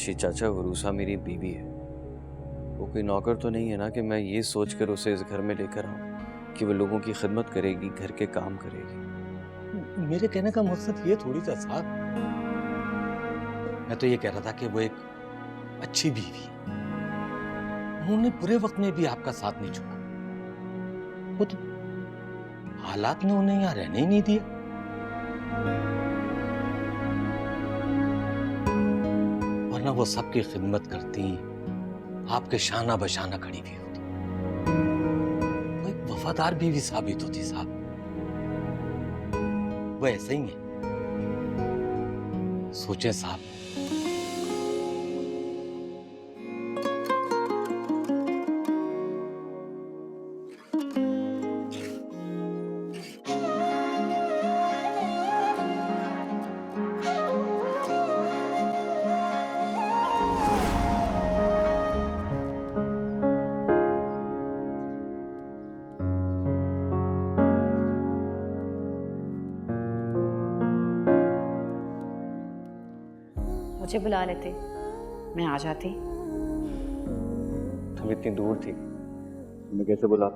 रशीद चाचा, उरूसा मेरी बीवी है। वो कोई नौकर तो नहीं है ना कि मैं ये सोचकर उसे इस घर में लेकर आऊं कि वो लोगों की खिदमत करेगी, घर के काम करेगी। मेरे कहने का मकसद ये थोड़ी था साहब। मैं तो ये कह रहा था कि वो एक अच्छी बीवी है। उन्होंने बुरे वक्त में भी आपका साथ नहीं छोड़ा। वो तो हालात ने उन्हें यहाँ रहने ही नहीं दिया। वरना वो सबकी खिदमत करती, आपके शाना बशाना खड़ी भी होती। वो एक वफादार बीवी साबित होती साहब। वो ऐसे ही है। सोचे साहब। मुझे बुला लेते, मैं आ जाती। तुम इतनी दूर थी, मैं कैसे बुला?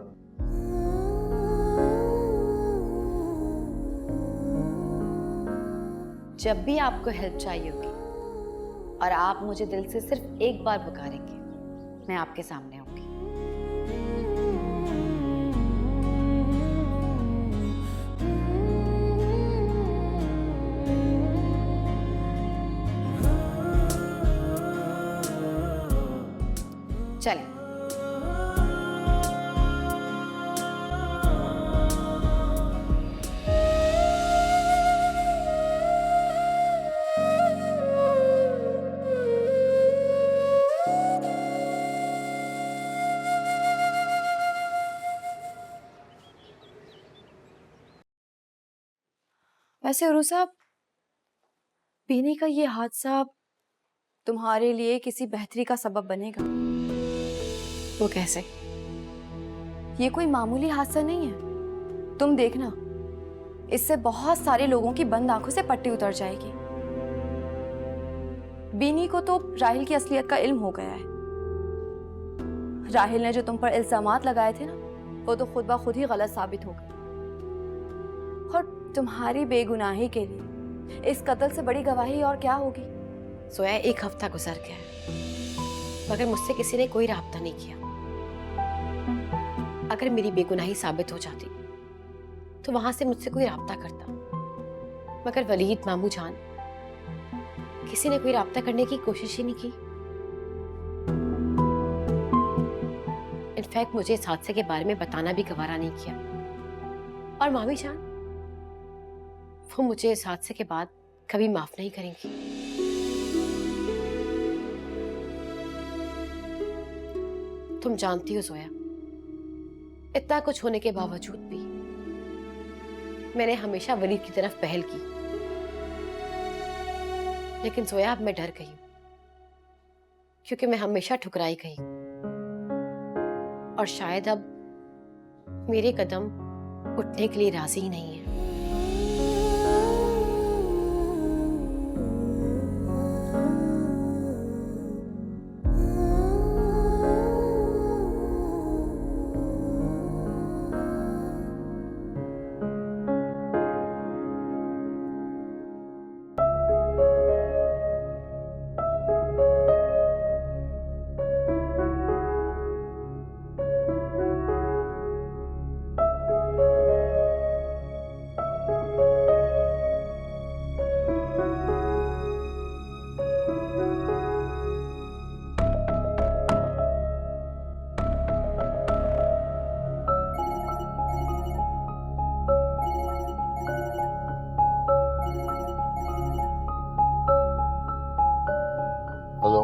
जब भी आपको हेल्प चाहिए होगी और आप मुझे दिल से सिर्फ एक बार पुकारेंगे, मैं आपके सामने होंगी। चलिए। वैसे उरू साहब, पीने का ये हादसा तुम्हारे लिए किसी बेहतरी का सबब बनेगा। वो कैसे? ये कोई मामूली हादसा नहीं है। तुम देखना, इससे बहुत सारे लोगों की बंद आंखों से पट्टी उतर जाएगी। बीनी को तो राहिल की असलियत का इल्म हो गया है। राहिल ने जो तुम पर इल्जामात लगाए थे ना, वो तो खुद ब खुद ही गलत साबित हो गए। और तुम्हारी बेगुनाही के लिए इस कत्ल से बड़ी गवाही और क्या होगी? सोया 1 हफ्ता गुजर गया मगर मुझसे किसी ने कोई राब्ता नहीं किया। अगर मेरी बेगुनाही साबित हो जाती तो वहां से मुझसे कोई राब्ता करता, मगर वलीद, मामू जान, किसी ने कोई राब्ता करने की कोशिश ही नहीं की। इनफैक्ट मुझे इस हादसे के बारे में बताना भी गवारा नहीं किया। और मामी जान, वो मुझे इस हादसे के बाद कभी माफ नहीं करेंगी। तुम जानती हो जोया, इतना कुछ होने के बावजूद भी मैंने हमेशा वलीद की तरफ पहल की। लेकिन जोया, अब मैं डर गई हूं, क्योंकि मैं हमेशा ठुकराई गई और शायद अब मेरे कदम उठने के लिए राजी ही नहीं है। हेलो।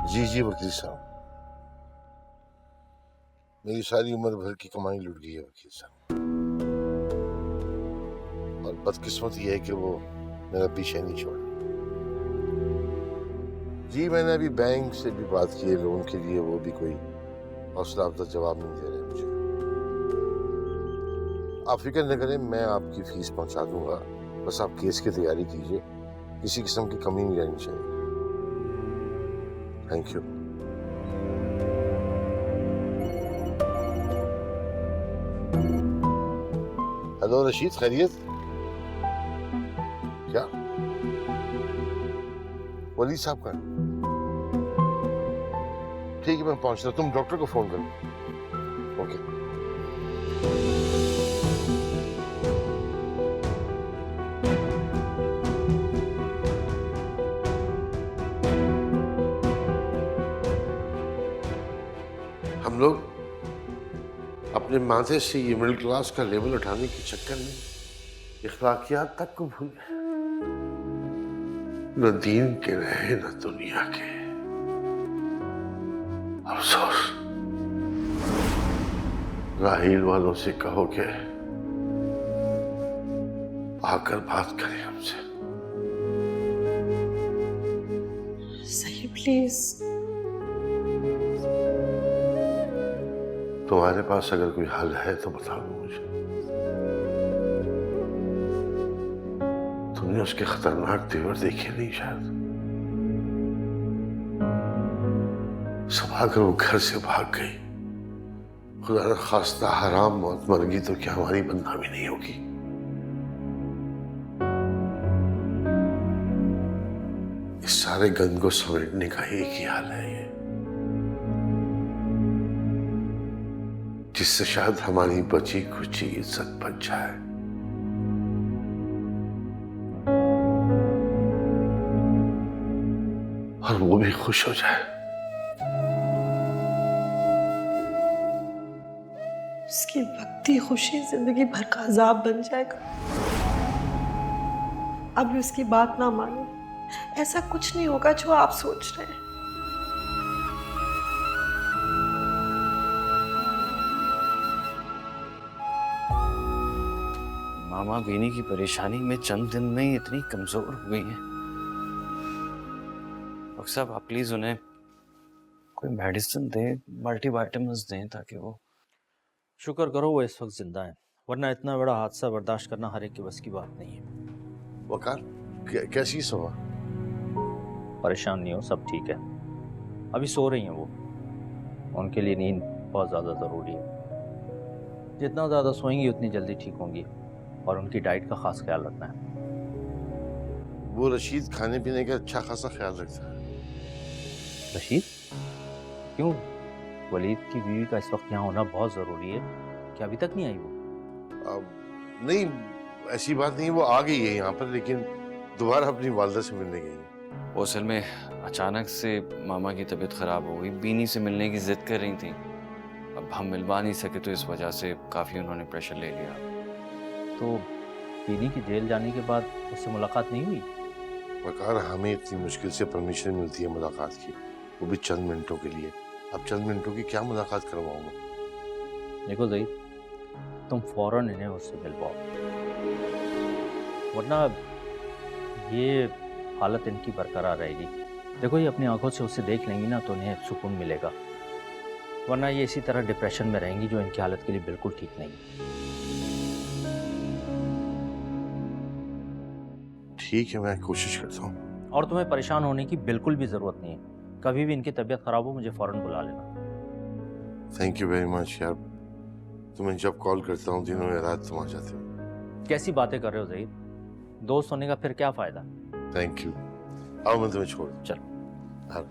जी जी वकील साहब, मेरी सारी उम्र भर की कमाई लुट गई है वकील साहब। और बदकिस्मती है कि वो मेरा पीछे नहीं छोड़ा। जी मैंने अभी बैंक से भी बात की है लोन के लिए, वो भी कोई हौसला अफजा जवाब नहीं दे रहे मुझे। आप फिक्र न करें, मैं आपकी फीस पहुंचा दूंगा, बस आप केस की तैयारी कीजिए किसी किस्म की कमी नहीं रहनी चाहिए। Thank you. हेलो रशीद, खैरियत? क्या वली साहब का? ठीक है, मैं पहुंचता हूं। तुम डॉक्टर को फोन करो। ओके। हम लोग अपने माथे से ये मिडिल क्लास का लेवल उठाने के चक्कर में इखलाकियात तक को भूल गए। न दीन के रहे न दुनिया के। अफसोस। राहील वालों से कहो कि आकर बात करें हमसे। सही, प्लीज। तुम्हारे पास अगर कोई हल है तो बता दो मुझे। तुमने उसके खतरनाक तेवर देखे नहीं शायद। सुबह अगर वो घर से भाग गई, खुदा न खास्ता हराम मौत मर गई, तो क्या हमारी बदनामी नहीं होगी? इस सारे गंद को समेटने का एक ही हाल है ये, जिससे शायद हमारी बची कुची इज्जत बच जाए। और वो भी खुश हो जाए। उसकी वक्ती खुशी जिंदगी भर का अजाब बन जाएगा। अब भी उसकी बात ना मानो। ऐसा कुछ नहीं होगा जो आप सोच रहे हैं। मामा बीनी की परेशानी में चंद दिन में ही इतनी कमजोर हो गई है। डॉक्टर साहब, आप प्लीज उन्हें कोई मेडिसिन दें, मल्टीविटामिन्स दें, ताकि वो। शुक्र करो वो इस वक्त जिंदा है, वरना इतना बड़ा हादसा बर्दाश्त करना हर एक के बस की बात नहीं है। वकार, कैसी सुबह? परेशान नहीं हो, सब ठीक है। अभी सो रही हैं वो, उनके लिए नींद बहुत ज़्यादा ज़रूरी है। जितना ज़्यादा सोएंगी उतनी जल्दी ठीक होंगी, और उनकी डाइट का खास ख्याल रखना है। वो रशीद खाने पीने का अच्छा खासा ख्याल रखता है। रशीद? क्यों? वलीद की बीवी का इस वक्त यहाँ होना बहुत ज़रूरी है। क्या अभी तक नहीं आई वो? नहीं, ऐसी बात नहीं, वो आ गई है यहाँ पर, लेकिन दोबारा अपनी वालदा से मिलने गई है। वो असल में अचानक से मामा की तबीयत खराब हो गई, बीनी से मिलने की जिद कर रही थी। अब हम मिलवा नहीं सके तो इस वजह से काफ़ी उन्होंने प्रेशर ले लिया। तो बीनी की जेल जाने के बाद उससे मुलाकात नहीं हुई? वकार, हमें इतनी मुश्किल से परमिशन मिलती है मुलाकात की, वो भी चंद मिनटों के लिए। अब चंद मिनटों की क्या मुलाकात करवाऊंगा? देखो ज़ईद, तुम फौरन इन्हें उससे मिलवाओ, वरना ये हालत इनकी बरकरार रहेगी। देखो, ये अपनी आंखों से उसे देख लेंगी ना तो उन्हें सुकून मिलेगा, वरना ये इसी तरह डिप्रेशन में रहेंगी, जो इनकी हालत के लिए बिल्कुल ठीक नहीं। ठीक है, मैं कोशिश करता हूँ। और तुम्हें परेशान होने की बिल्कुल भी ज़रूरत नहीं है। कभी भी इनकी तबीयत खराब हो मुझे फ़ौरन बुला लेना। थैंक यू वेरी मच यार, तुम्हें जब कॉल करता हूँ दिनों में रात तुम आ जाते हो। कैसी बातें कर रहे हो ज़ईद? दोस्त होने का फिर क्या फ़ायदा? Thank you. आओ मैं तुम्हें छोड़। चलो। हाँ।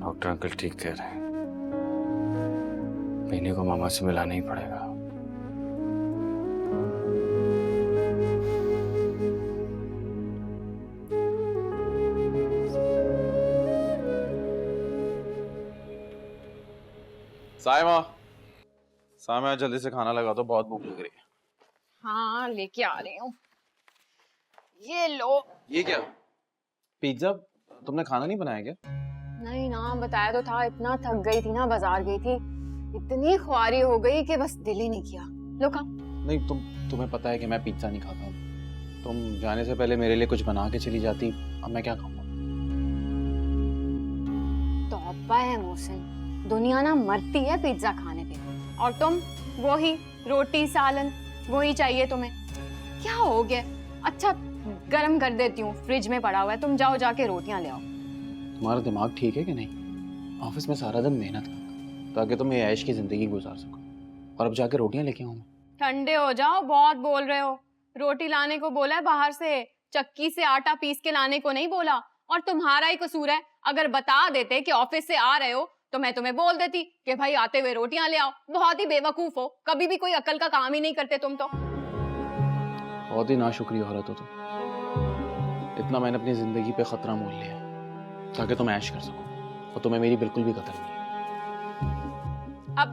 डॉक्टर अंकल ठीक कह रहे हैं, बीनी को मामा से मिलाना ही पड़ेगा। सायमा जल्दी से खाना लगा दो, बहुत भूख लग रही है। हाँ, लेके आ रही हूँ। ये लो। ये क्या? पिज्जा? तुमने खाना नहीं बनाया क्या? नहीं ना, बताया तो था। इतना थक गई थी ना, बाजार गई थी, इतनी ख्वारी हो गई कि बस दिल ही नहीं किया। लो खा। नहीं, तुम्हें पता है कि मैं पिज्जा नहीं खाता हूँ। तुम जाने से पहले मेरे लिए कुछ बना के चली जाती, अब मैं क्या खाऊंगा? तौबा है मोहसिन, दुनिया ना मरती है पिज्जा खाने पे, और तुम वही रोटी सालन वही चाहिए तुम्हें। क्या हो गया? अच्छा गरम कर देती हूँ, फ्रिज में पड़ा हुआ है, तुम जाओ जाके रोटियां ले आओ। तुम्हारा दिमाग ठीक है कि नहीं? ऑफिस में सारा दिन मेहनत करता ताकि तुम ये ऐश की जिंदगी गुजार सको, और अब जाके रोटियां लेके आऊँ मैं? ठंडे हो जाओ, बहुत बोल रहे हो। रोटी लाने को बोला है बाहर से, चक्की से आटा पीस के लाने को नहीं बोला। और तुम्हारा ही कसूर है, अगर बता देते कि ऑफिस से आ रहे हो तो मैं तुम्हें बोल देती कि भाई आते हुए रोटियां ले आओ। बहुत ही बेवकूफ हो, कभी भी कोई अकल का काम ही नहीं करते तुम तो। बहुत ही नाशुक्री औरत हो तुम। इतना मैंने अपनी जिंदगी पे खतरा मोल लिया है ताकि तुम ऐश कर सको, और तुम्हें मेरी बिल्कुल भी कदर नहीं है। अब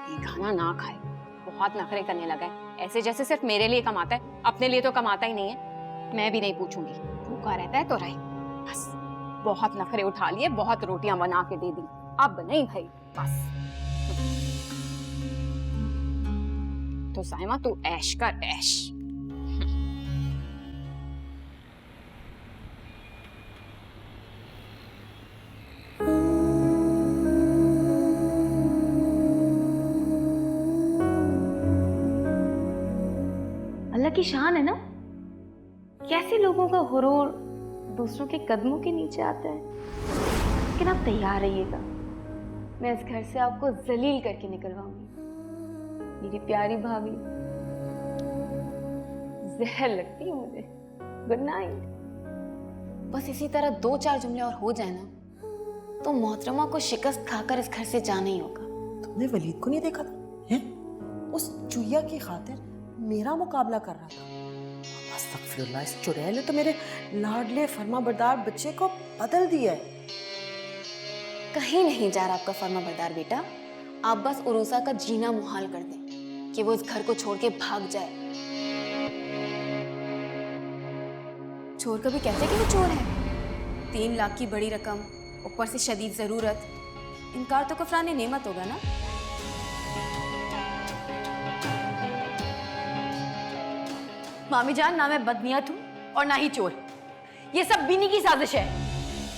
ये खाना ना खाए, बहुत नखरे करने लगा है, ऐसे जैसे सिर्फ मेरे लिए कमाता है, अपने लिए तो कमाता ही नहीं है। मैं भी नहीं पूछूंगी, भूखा रहता है तो रहे बस। बहुत नखरे उठा लिए, बहुत रोटियां बना के दे दी, अब नहीं भाई बस। तो साइमा तू ऐश कर ऐश। अल्लाह की शान है ना, कैसे लोगों का गुरूर दूसरों के कदमों के नीचे आता है। लेकिन आप तैयार रहिएगा, मैं इस घर से आपको जलील करके निकलवाऊंगी। मेरी प्यारी भाभी, जहर लगती है मुझे। Good night. बस इसी तरह 2-4 जुमले और हो जाए ना तो मोहतरमा को शिकस्त खाकर इस घर से जाना ही होगा। तुमने वलीद को नहीं देखा था? हैं? उस चुईया की खातिर मेरा मुकाबला कर रहा था। अस्तगफिरुल्लाह, इस चुड़ैल ने तो मेरे लाडले फर्माबरदार बच्चे को बदल दिया है। कहीं नहीं जा रहा आपका फर्माबरदार बेटा। आप बस उरूसा का जीना मुहाल कर दें कि वो इस घर को छोड़ के भाग जाए। चोर कभी कहते कि वो चोर है? 3 लाख की बड़ी रकम, ऊपर से शदीद जरूरत, इनकार तो कफराने नेमत होगा ना। मामी जान, ना मैं बदनीयत हूँ और ना ही चोर। ये सब बीनी की साजिश है।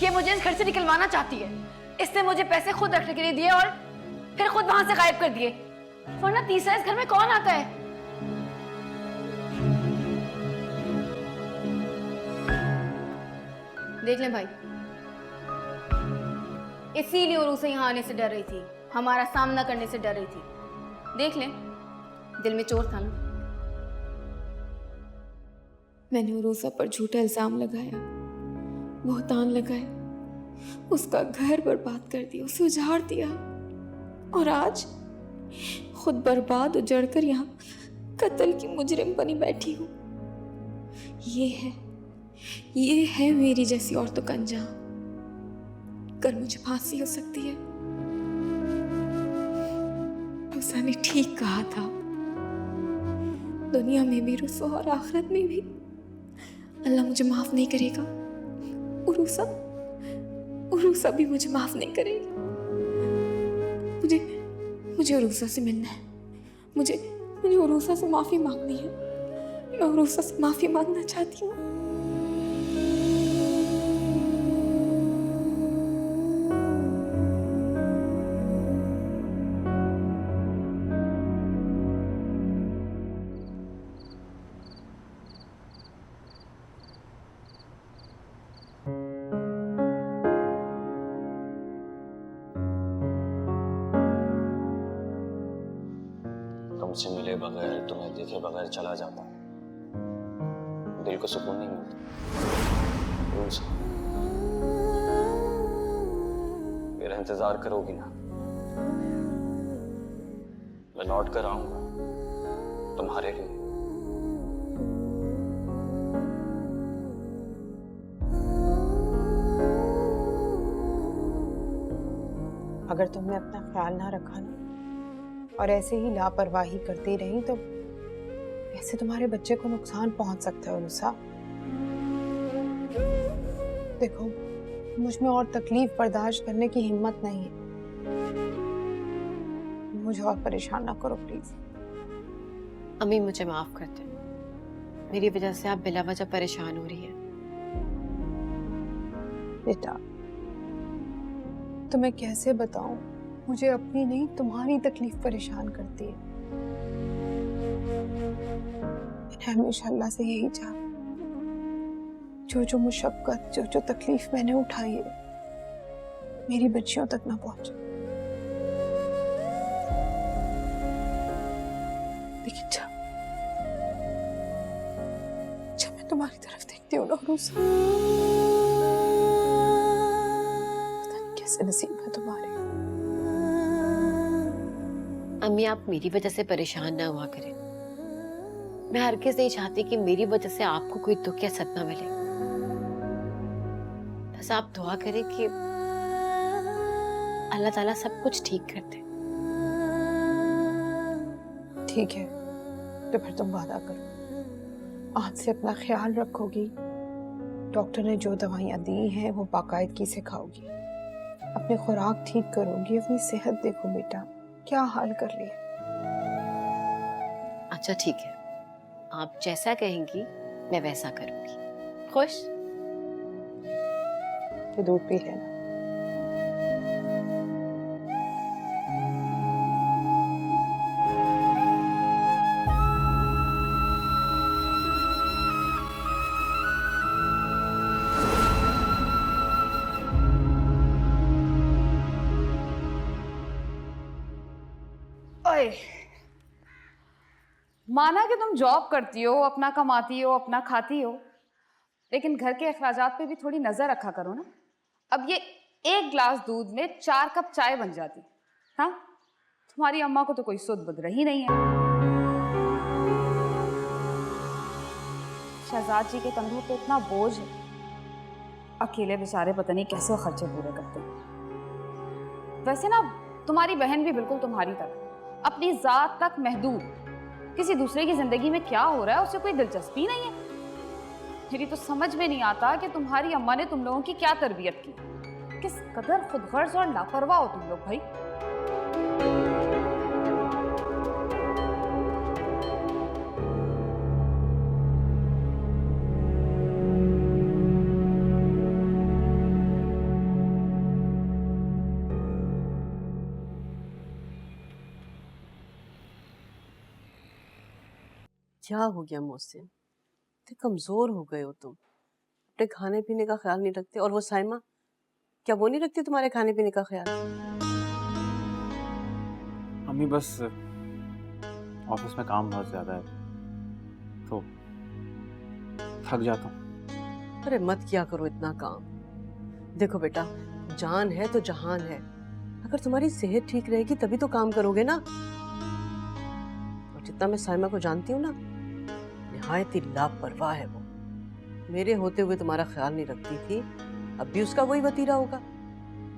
ये मुझे इस घर से निकलवाना चाहती है। इसने मुझे पैसे खुद रखने के लिए दिए और फिर खुद वहां से गायब कर दिए, वरना तीसरा इस घर में कौन आता है? देख लें भाई, इसीलिए उरूसा यहाँ आने से डर रही थी, हमारा सामना करने से डर रही थी। देख लें, दिल में चोर था ना। मैंने उरूसा पर झूठा इल्जाम लगाया, बहतान लगाए, उसका घर बर्बाद कर दिया, उसे उजाड़ दिया, और आज खुद बर्बाद उजड़कर यहाँ कत्ल की मुजरिम बनी बैठी हूँ। ये है मेरी जैसी औरतों का अंजाम। कर मुझे फांसी हो सकती है। उसा ने ठीक कहा था, दुनिया में भी रुसवा और आखिरत में भी अल्लाह मुझे माफ नहीं करेगा। उरूसा भी मुझे माफ नहीं करेगी। मुझे उरूसा से मिलना है। मुझे उरूसा से माफी मांगनी है। मैं उरूसा से माफी मांगना चाहती हूँ। तुमसे मिले बगैर, तुम्हें देखे बगैर चला जाता, दिल को सुकून नहीं मिलता। मेरा इंतजार करोगी ना? मैं लौट कर आऊंगा तुम्हारे लिए। अगर तुमने अपना ख्याल ना रखा ना और ऐसे ही लापरवाही करती रही तो ऐसे तुम्हारे बच्चे को नुकसान पहुंच सकता है उरूसा। देखो, मुझ में और तकलीफ बर्दाश्त करने की हिम्मत नहीं है। मुझे और परेशान ना करो प्लीज। अम्मी मुझे माफ कर दे, मेरी वजह से आप बिला वजह परेशान हो रही है। बेटा, तो मैं कैसे बताऊं? मुझे अपनी नहीं तुम्हारी तकलीफ परेशान करती है। मैंने हमेशा अल्लाह से यही चाहा, जो मुशक्कत, जो तकलीफ मैंने उठाई है, मेरी बच्चियों तक ना पहुंचे। लेकिन जब मैं तुम्हारी तरफ देखती हूँ ना रूसा, पता नहीं कैसे नसीब है तुम्हारे। अम्मी, आप मेरी वजह से परेशान ना हुआ करें। मैं हर किस नहीं चाहती कि मेरी वजह से आपको कोई दुख या सदमा मिले। बस आप दुआ करें कि अल्लाह ताला सब कुछ ठीक कर दे। ठीक है, तो फिर तुम वादा करो, आज से अपना ख्याल रखोगी, डॉक्टर ने जो दवाइयाँ दी हैं वो बाकायदगी से खाओगी, अपनी खुराक ठीक करोगी, अपनी सेहत देखो बेटा, क्या हाल कर लिया। अच्छा ठीक है, आप जैसा कहेंगी मैं वैसा करूंगी। खुश? ये दूध पी लेना। ओए, माना कि तुम जॉब करती हो, अपना कमाती हो, अपना खाती हो, लेकिन घर के अखराजात पे भी थोड़ी नजर रखा करो ना। अब ये 1 गिलास दूध में 4 कप चाय बन जाती। हाँ, तुम्हारी अम्मा को तो कोई सुध बुध रही नहीं है। शहजाद जी के कंधों पे इतना बोझ है, अकेले बेचारे पता नहीं कैसे खर्चे पूरे करते हैं। वैसे ना तुम्हारी बहन भी बिल्कुल तुम्हारी तरह, अपनी जात तक महदूद, किसी दूसरे की जिंदगी में क्या हो रहा है उसे कोई दिलचस्पी नहीं है। मेरी तो समझ में नहीं आता कि तुम्हारी अम्मा ने तुम लोगों की क्या तरबियत की। किस कदर खुदगर्ज और लापरवाह हो तुम लोग भाई। क्या हो गया मोहसिन, इतने कमजोर हो गए हो तुम, अपने खाने पीने का ख्याल नहीं रखते। और वो साइमा, क्या वो नहीं रखती तुम्हारे खाने पीने का ख्याल? अम्मी बस ऑफिस में काम बहुत ज्यादा है तो थक जाता हूँ। अरे मत किया करो इतना काम। देखो बेटा, जान है तो जहान है, अगर तुम्हारी सेहत ठीक रहेगी तभी तो काम करोगे ना। और जितना मैं साइमा को जानती हूँ ना, निहायत ही लापरवाह है वो। मेरे होते हुए तुम्हारा ख्याल नहीं रखती थी, अब भी उसका वही वतीरा होगा।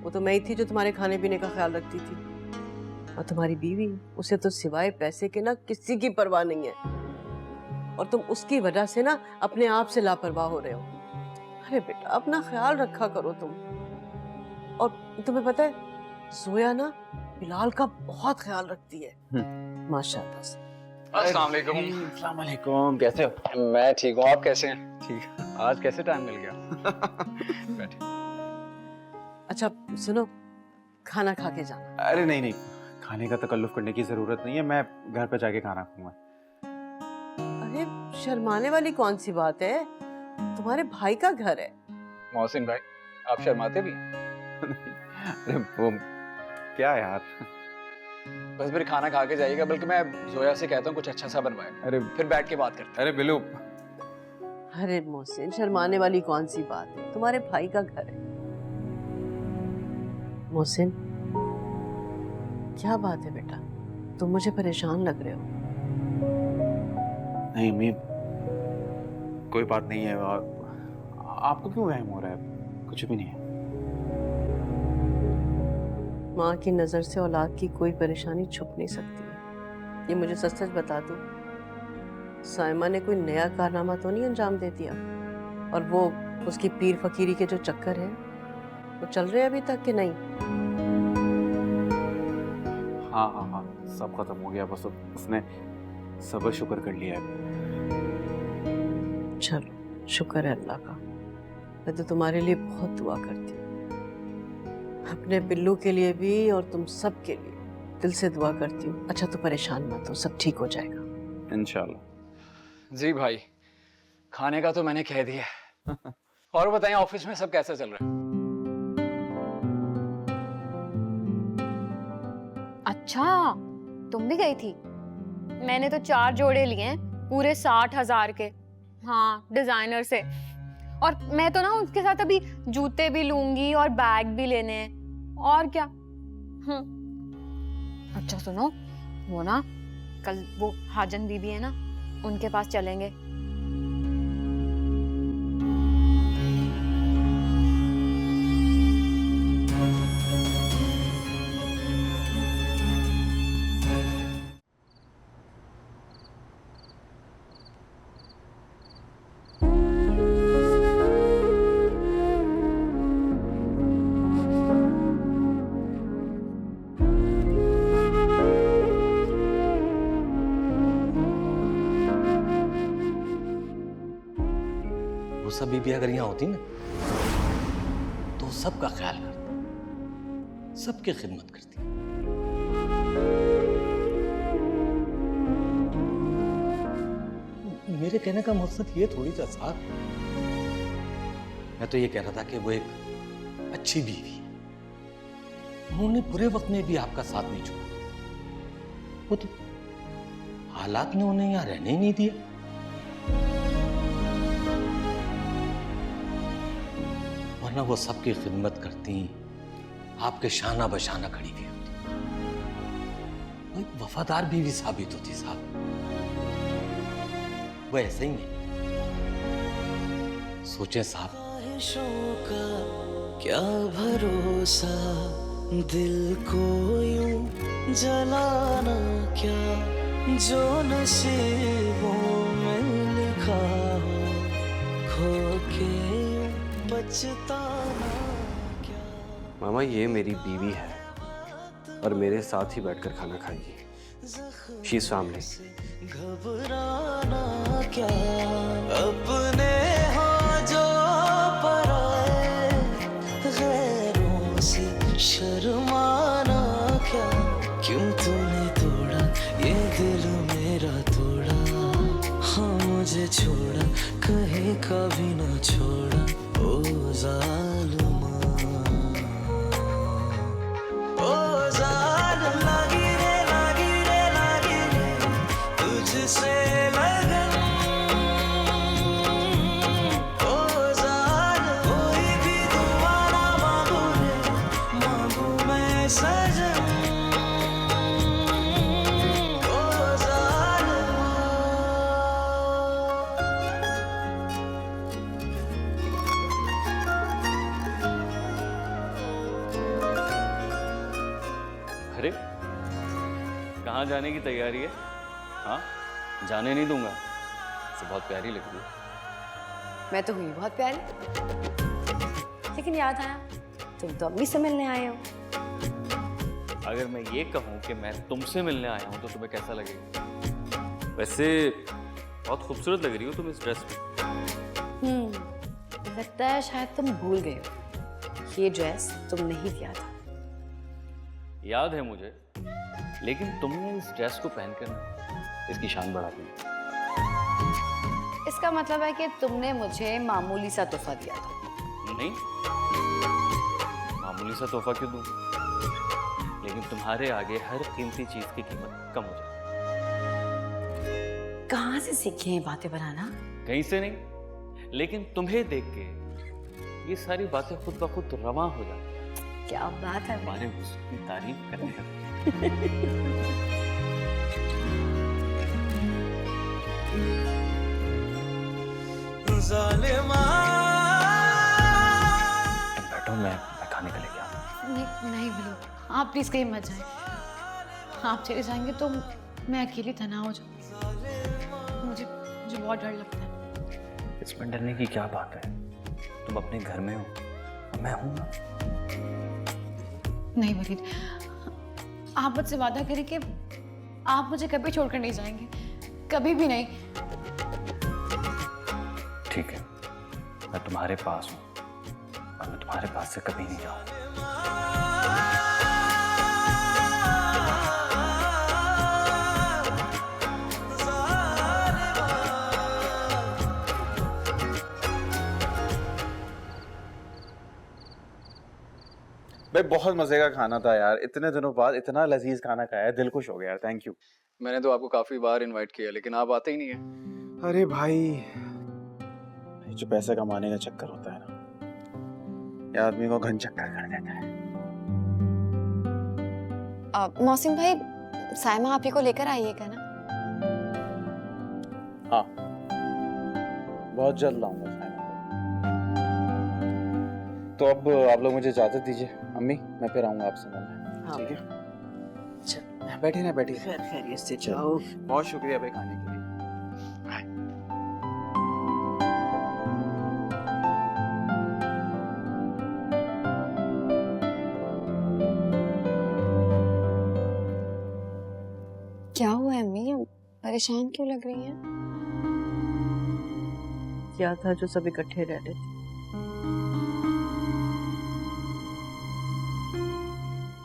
वो तो मैं ही थी जो तुम्हारे खाने पीने का ख्याल रखती थी। और तुम्हारी बीवी, उसे तो सिवाय पैसे के ना किसी की परवाह नहीं है, और तुम उसकी वजह से ना अपने आप से लापरवाह हो रहे हो। अरे बेटा, अपना ख्याल रखा करो तुम। और तुम्हें पता है, जोया ना बिलाल का बहुत ख्याल रखती है। माशाल्लाह से। अस्सलाम वालेकुम। अस्सलाम वालेकुम, कैसे हो? मैं ठीक हूँ, आप कैसे हैं? ठीक। आज कैसे टाइम मिल गया? बैठिए। अच्छा सुनो, खाना खा के जाना। अरे नहीं नहीं, खाने का तकल्लुफ करने की जरूरत नहीं है, मैं घर पे जाके खाना खाऊंगा। अरे शर्माने वाली कौन सी बात है, तुम्हारे भाई का घर है। मोहसिन भाई, आप शर्माते भी? अरे वो क्या यार, बस फिर खाना खा के जाइएगा, बल्कि मैं जोया से कहता हूँ कुछ अच्छा सा बनवाए, अरे फिर बैठ के बात करते हैं। अरे बिल्लू, अरे मोहसिन, शर्माने वाली कौन सी बात है, तुम्हारे भाई का घर है। मोहसिन, क्या बात है बेटा, तुम मुझे परेशान लग रहे हो। नहीं अम्मी, कोई बात नहीं है। और आपको क्यों वहम हो रहा है? कुछ भी नहीं है। माँ की नज़र से औलाद की कोई परेशानी छुप नहीं सकती। ये मुझे सच सच बता दो, साइमा ने कोई नया कारनामा तो नहीं अंजाम दे दिया? और वो उसकी पीर फकीरी के जो चक्कर है वो चल रहे हैं अभी तक कि नहीं? हाँ हाँ हाँ, सब खत्म हो गया, बस उसने सब्र शुक्र कर लिया है। चलो शुक्र है अल्लाह का। मैं तो तुम्हारे लिए बहुत दुआ करती हूँ। अपने बिल्लू के लिए भी और तुम सब के लिए दिल से दुआ करती हूँ। अच्छा तो परेशान मत हो, सब ठीक हो जाएगा इंशाल्लाह। जी भाई, खाने का तो मैंने कह दिया। और बताएं ऑफिस में सब कैसा चल रहा है? अच्छा, तुम भी गई थी? मैंने तो 4 जोड़े लिए हैं, पूरे 60,000 के। हाँ, डिजाइनर से। और मैं तो ना उसके साथ अभी जूते भी लूंगी और बैग भी लेने हैं। और क्या? अच्छा सुनो, वो ना कल वो हाजन बीबी है ना, उनके पास चलेंगे। रूसा बीबी अगर यहाँ होती ना तो सबका ख्याल करती, सबकी खिदमत करती। मेरे कहने का मकसद ये थोड़ी था साहब, मैं तो ये कह रहा था कि वो एक अच्छी बीवी, उन्होंने बुरे वक्त में भी आपका साथ नहीं छोड़ा। वो तो हालात ने उन्हें यहाँ रहने ही नहीं दिया। वरना वो सबकी खिदमत करती, आपके शाना बशाना खड़ी भी होती, वो एक वफादार बीवी साबित होती साहब। वो ऐसे ही नहीं, सोचे साहब। का क्या भरोसा, दिल को यूं जलाना क्या, जो नसीबों में लिखा हो, खो के बचताना क्या। मामा ये मेरी बीवी है और मेरे साथ ही बैठकर खाना खाएगी। She is family. घबराना क्या, अपने हो जो पराए, गैरों से शर्माना क्या। क्यों तूने तोड़ा ये दिल मेरा तोड़ा, हाँ मुझे छोड़ा कहीं कभी ना छोड़ा। ओ जालिमा, ओ जालिम, लागी रे तुझसे लगन। ओ जालिम, कोई भी दुआ ना मांगू रे, मांगू मैं सजन। अरे कहाँ जाने की तैयारी है? हाँ, जाने नहीं दूंगा। तो बहुत प्यारी लग रही है। मैं तो हुई बहुत प्यारी, लेकिन याद आया तुम तो अम्मी से मिलने आए हो। अगर मैं ये कहूँ कि मैं तुमसे मिलने आया हूँ तो तुम्हें कैसा लगेगा? वैसे बहुत खूबसूरत लग रही हो तुम इस ड्रेस में। लगता है शायद तुम भूल गए हो, ये ड्रेस तुमने ही दिया था। याद है मुझे, लेकिन तुमने इस ड्रेस को पहनकर ना इसकी शान बढ़ा दी। इसका मतलब है कि तुमने मुझे मामूली सा तोहफा दिया था। नहीं, मामूली सा तोहफा क्यों दूं? लेकिन तुम्हारे आगे हर कीमती चीज की कीमत कम हो जाती। कहाँ से सीखी हैं बातें बनाना? कहीं से नहीं, लेकिन तुम्हें देख के ये सारी बातें खुद ब खुद रवां हो जाती। क्या बात है, हमारे हुस्न की तारीफ करने का। बैठो, मैं खाने का लेके आता हूँ। नहीं बिल्लू, आप प्लीज कहीं मत जाएं। आप चले जाएंगे तो मैं अकेली तनहा हो जाऊँ। मुझे बहुत डर लगता है। इसमें डरने की क्या बात है? तुम अपने घर में हो, मैं हूं ना। नहीं वलीद, आप मुझसे वादा करें कि आप मुझे कभी छोड़कर नहीं जाएंगे, कभी भी नहीं। ठीक है, मैं तुम्हारे पास हूँ और मैं तुम्हारे पास से कभी नहीं जाऊंगा। भाई बहुत मजे का खाना था यार, इतने दिनों बाद इतना लजीज खाना खाया, दिल खुश हो गया यार, थैंक यू। मैंने तो आपको काफी बार इनवाइट किया लेकिन आप आते ही नहीं है। अरे भाई, ये जो पैसे कमाने का चक्कर होता है ना, ये आदमी को घन चक्कर कर देता है। मौसिम भाई, साइमा आप ही को लेकर आइएगा ना? हाँ, बहुत जल्द लाऊंगा। तो अब आप लोग मुझे इजाजत दीजिए। अम्मी, मैं फिर आऊंगा आपसे मिलने। हाँ। ठीक है, बैठिए ना, बैठिए। खैरियत से जाओ। बहुत शुक्रिया भाई खाने के लिए। क्या हुआ अम्मी, परेशान क्यों लग रही हैं? क्या था जो सब इकट्ठे रह रहे थे?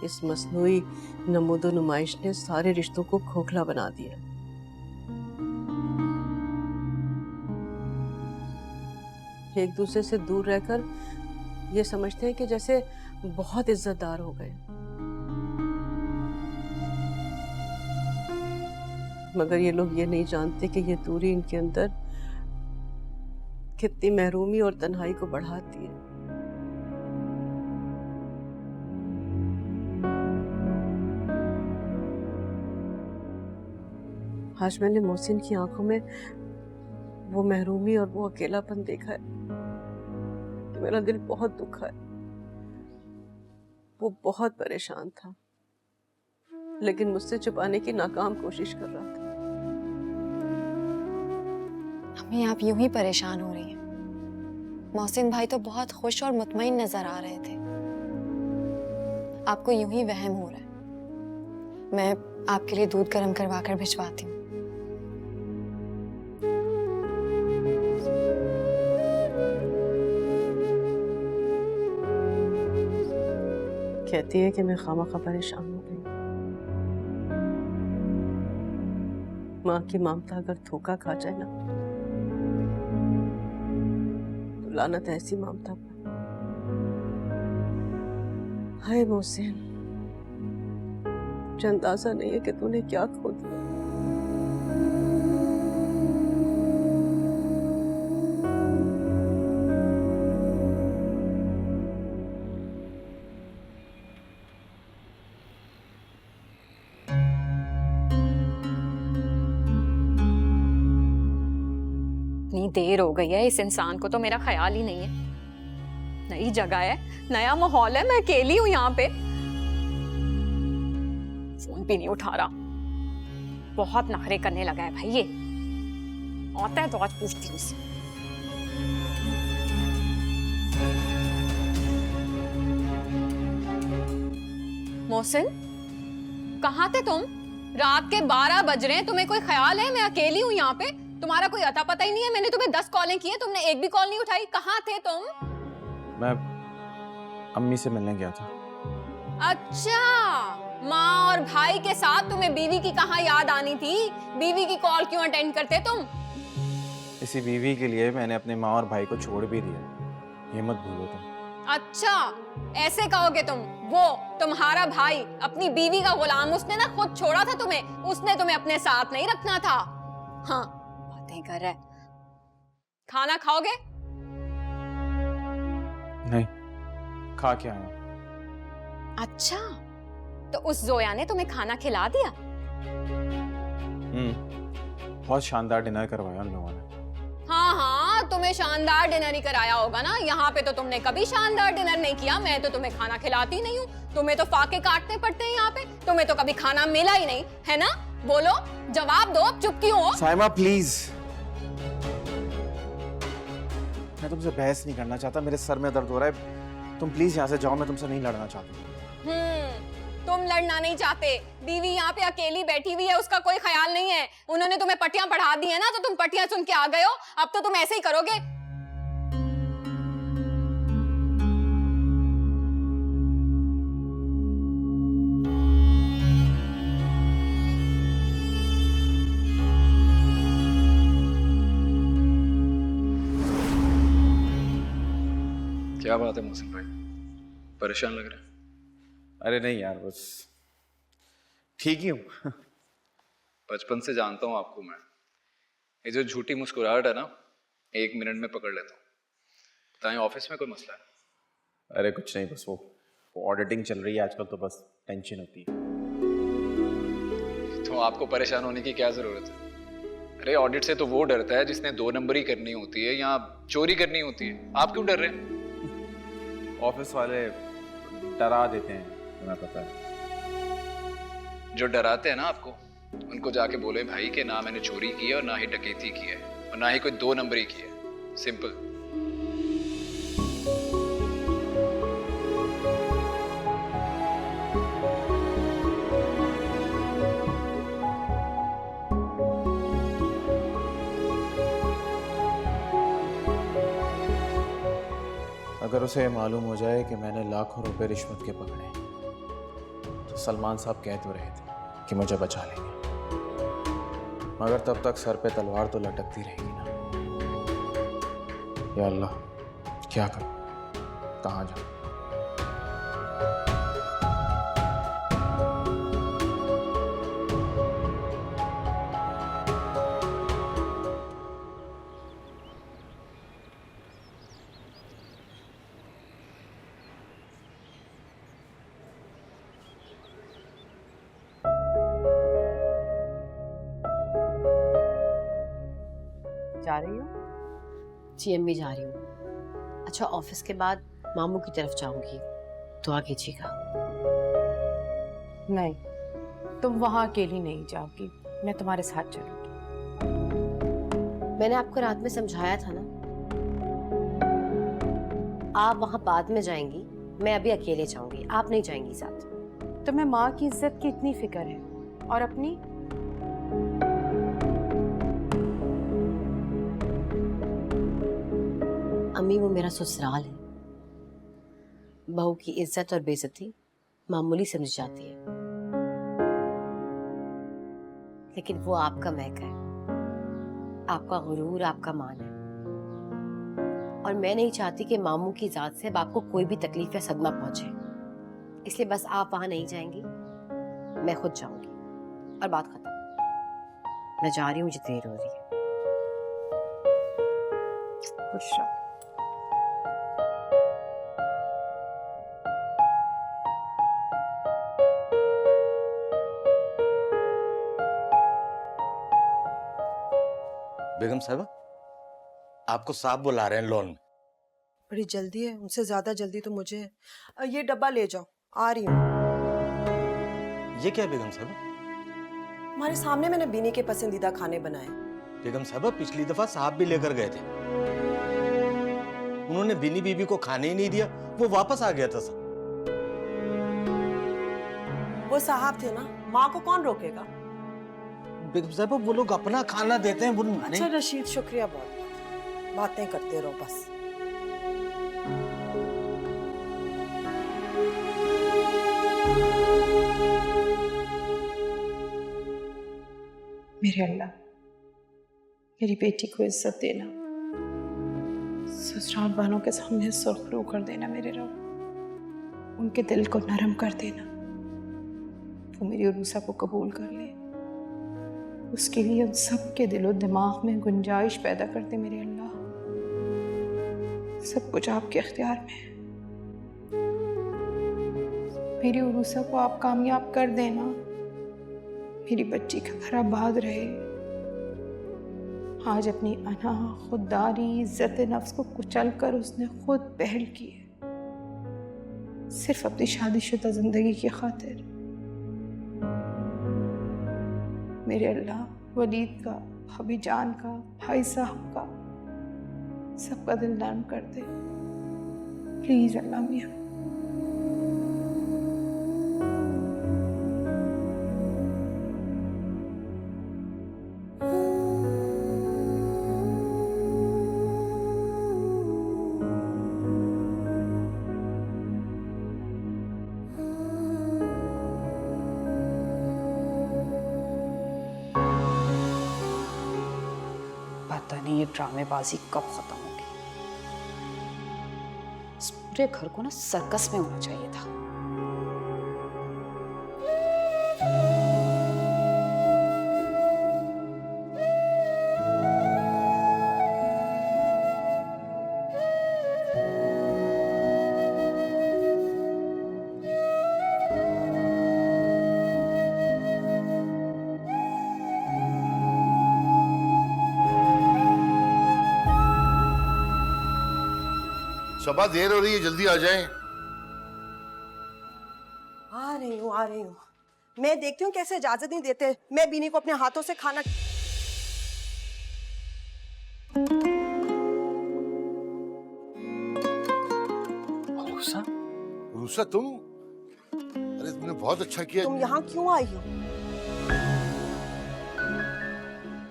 इस मसनूई नमूदो नुमाइश ने सारे रिश्तों को खोखला बना दिया। एक दूसरे से दूर रहकर ये समझते हैं कि जैसे बहुत इज्जतदार हो गए, मगर ये लोग ये नहीं जानते कि ये दूरी इनके अंदर कितनी महरूमी और तन्हाई को बढ़ाती है। आज मैंने मोहसिन की आंखों में वो महरूमी और वो अकेलापन देखा है कि मेरा दिल बहुत दुखा है। वो बहुत परेशान था, लेकिन मुझसे छुपाने की नाकाम कोशिश कर रहा था। अम्मी, आप यूं ही परेशान हो रही हैं। मोहसिन भाई तो बहुत खुश और मुतमईन नजर आ रहे थे। आपको यूं ही वहम हो रहा है। मैं आपके लिए दूध गर्म करवा कर भिजवाती हूँ। कहती है कि मैं खामखा परेशान हो गई। माँ की ममता अगर धोखा खा जाए ना, तो लानत ऐसी ममता पर। हाय मोहसिन, मुझे अंदाजा नहीं है कि तूने क्या खो दिया। इतनी देर हो गई है, इस इंसान को तो मेरा ख्याल ही नहीं है। नई जगह है, नया माहौल है, मैं अकेली हूं यहाँ पे। फोन भी नहीं उठा रहा, बहुत नखरे करने लगा है भाई ये। आता है तो आज पूछती हूँ उससे। मोहसिन, कहाँ थे तुम? रात के 12 बज रहे हैं, तुम्हें कोई ख्याल है मैं अकेली हूँ यहाँ पे? तुम्हारा कोई अता पता ही नहीं है। मैंने तुम्हें 10 कॉलें की हैं, तुमने एक भी कॉल नहीं उठाई। कहाँ थे तुम? मैं अम्मी से मिलने गया था। अच्छा, माँ और भाई के साथ तुम्हें बीवी की कहाँ याद आनी थी? बीवी की कॉल क्यों अटेंड करते तुम? इसी बीवी के लिए मैंने अपने माँ और भाई को छोड़ भी दिया, ये मत भूलो तुम। अच्छा, ऐसे कहोगे तुम? वो तुम्हारा भाई अपनी बीवी का गुलाम, उसने ना खुद छोड़ा था तुम्हें, उसने तुम्हें अपने साथ नहीं रखना था। हाँ, बातें कर रहा है। खाना खाओगे? नहीं, खा के आया। अच्छा, तो उस जोया ने तुम्हें खाना खिला दिया? बहुत शानदार डिनर करवाया उन लोगों ने। हाँ हाँ, तुम्हें शानदार डिनर ही कराया होगा ना। यहाँ पे तो तुमने कभी शानदार डिनर नहीं किया। मैं तो तुम्हें खाना खिलाती नहीं हूँ, तुम्हें तो फाके काटने पड़ते हैं यहाँ पे। तुम्हें तो कभी खाना मिला ही नहीं है ना? बोलो, जवाब दो, अब चुप क्यों हो? साइमा प्लीज, मैं तुमसे बहस नहीं करना चाहता, मेरे सर में दर्द हो रहा है। तुम प्लीज यहाँ से जाओ, मैं तुमसे नहीं लड़ना चाहता। तुम लड़ना नहीं चाहते। बीवी यहाँ पे अकेली बैठी हुई है, उसका कोई ख्याल नहीं है। उन्होंने तुम्हें पट्टियां पढ़ा दी है ना, तो तुम पट्टियां सुन के आ गए हो। अब तो तुम ऐसे ही करोगे। क्या बात है मोहसिन भाई, परेशान लग रहा है? अरे नहीं यार, बस ठीक ही हूँ। बचपन से जानता हूँ आपको मैं। ये जो झूठी मुस्कुराहट है ना, 1 मिनट में पकड़ लेता हूँ। बताएं, ऑफिस में कोई मसला है? अरे कुछ नहीं, बस वो ऑडिटिंग चल रही है आजकल, तो बस टेंशन होती है। तो आपको परेशान होने की क्या जरूरत है? अरे ऑडिट से तो वो डरता है जिसने 2 नंबरी करनी होती है या चोरी करनी होती है। आप क्यों डर रहे हैं? ऑफिस वाले डरा देते हैं, तुम्हें पता है। जो डराते हैं ना आपको, उनको जाके बोले भाई कि ना मैंने चोरी की है और ना ही डकैती की है और ना ही कोई 2 नंबरी की है। सिंपल। अगर उसे मालूम हो जाए कि मैंने लाखों रुपए रिश्वत के पकड़े, तो सलमान साहब कह तो रहे थे कि मुझे बचा लेंगे, मगर तब तक सर पे तलवार तो लटकती रहेगी ना। या अल्लाह, क्या करूं, कहाँ जाऊं? जा रही हो? जी अम्मी जा रही हूँ। अच्छा, ऑफिस के बाद मामू की तरफ जाऊंगी, दुआ कीजिएगा। नहीं, तुम वहां अकेली नहीं जाओगी, मैं तुम्हारे साथ चलूंगी। मैंने आपको रात में समझाया था ना, आप वहां बाद में जाएंगी, मैं अभी अकेले जाऊंगी, आप नहीं जाएंगी साथ। तुम्हें माँ की इज्जत की इतनी फिक्र है और अपनी? अम्मी, वो मेरा ससुराल है। बहू की इज्जत और बेइज्जती मामूली समझी जाती है, लेकिन वो आपका महक है, आपका गुरूर, आपका मान है। और मैं नहीं चाहती कि मामू की जात से अब आपको कोई भी तकलीफ या सदमा पहुंचे, इसलिए बस आप वहां नहीं जाएंगी, मैं खुद जाऊंगी और बात खत्म। मैं जा रही हूँ, मुझे देर हो रही है। खुश रहो। बेगम साहब, आपको साहब बुला रहे हैं लॉन में। बड़ी जल्दी है, उनसे ज्यादा जल्दी तो मुझे है। ये डब्बा ले जाओ, आ रही हूँ। ये क्या है बेगम साहब? हमारे सामने मैंने बीनी के पसंदीदा खाने बनाए। बेगम साहब, पिछली दफा साहब भी लेकर गए थे, उन्होंने बीनी बीबी को खाने ही नहीं दिया, वो वापस आ गया था सब। वो साहब थे ना, माँ को कौन रोकेगा? बेगम साहब, वो लोग अपना खाना देते हैं, वो अच्छा रशीद, शुक्रिया बहुत, बातें करते रहो बस। मेरे अल्लाह, मेरी बेटी को इज्जत देना, ससुराल वालों के सामने सुर्खरू कर देना मेरे रब, उनके दिल को नरम कर देना, वो मेरी उरूसा को कबूल कर ले, उसके लिए उन सब के दिलो दिमाग में गुंजाइश पैदा कर दे मेरे अल्लाह। सब कुछ आपके इख्तियार में है, मेरी उरूसा को आप कामयाब कर देना, मेरी बच्ची का घर आबाद रहे। आज अपनी अना, खुददारी, इज्जत नफ्स को कुचल कर उसने खुद पहल की है, सिर्फ अपनी शादीशुदा जिंदगी की खातिर। मेरे अल्लाह, वलीद का, भाभी जान का, भाई साहब का, सबका दिल नरम कर दे प्लीज अल्लाह मियां। पता नहीं ये ड्रामेबाजी कब खत्म होगी। इस पूरे घर को ना सर्कस में होना चाहिए था। सबा देर हो रही है, जल्दी आ जाएं। आ रही हूँ। मैं देखती हूँ कैसे इजाजत नहीं देते। मैं बीनी को अपने हाथों से खाना। रूसा तुम, अरे तुमने बहुत अच्छा किया। तुम यहाँ क्यों आई हो?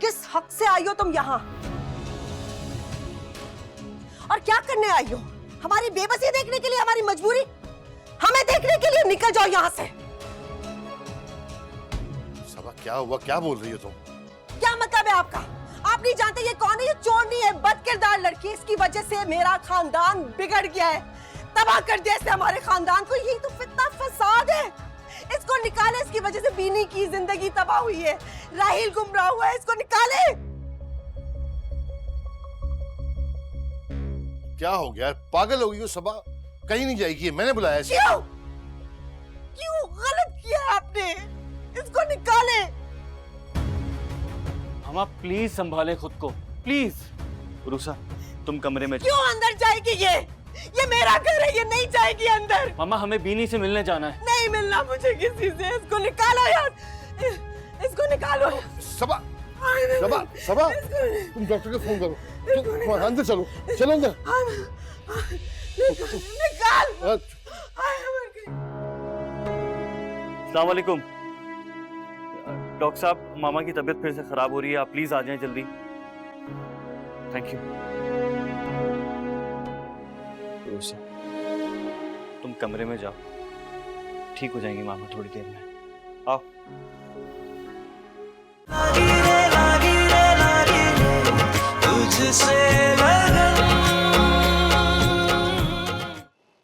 किस हक से आई हो तुम यहाँ? और क्या करने आई हो? हमारी बेबसी देखने के लिए, हमारी मजबूरी हमें देखने के लिए? निकल जाओ यहाँ से। सबा क्या हुआ, क्या बोल रही हो तुम? क्या मतलब है आपका? आप नहीं जानते ये कौन है? ये चोरनी है, बदकिरदार लड़की। इसकी वजह से मेरा खानदान बिगड़ गया है, तबाह कर दिया इसने हमारे खानदान को। यही तो फितना फसाद है। इसको निकाले, इसकी वजह से बीनी की जिंदगी तबाह हुई है, राहिल गुमराह हुआ है, इसको निकाले। क्या हो गया, पागल हो गई हो सबा? कहीं नहीं जाएगी, मैंने बुलाया। क्यों गलत किया आपने? इसको निकाले। हम आप प्लीज संभालें खुद को, प्लीज। रूसा तुम कमरे में। क्यों अंदर जाएगी? ये मेरा घर है, ये नहीं जाएगी अंदर। मामा हमें बीनी से मिलने जाना है। नहीं मिलना मुझे किसी से। इसको निकालो यार, इसको निकालो। सबा सबा सबा, तुम डॉक्टर को फोन करो। तुम अंदर चलो, चलो अंदर। निकाल। अस्सलाम वालेकुम डॉक्टर साहब, मामा की तबीयत फिर से खराब हो रही है, आप प्लीज आ जाएं जल्दी। Thank you. तुम कमरे में जाओ, ठीक हो जाएंगी मामा थोड़ी देर में। आओ। तुझसे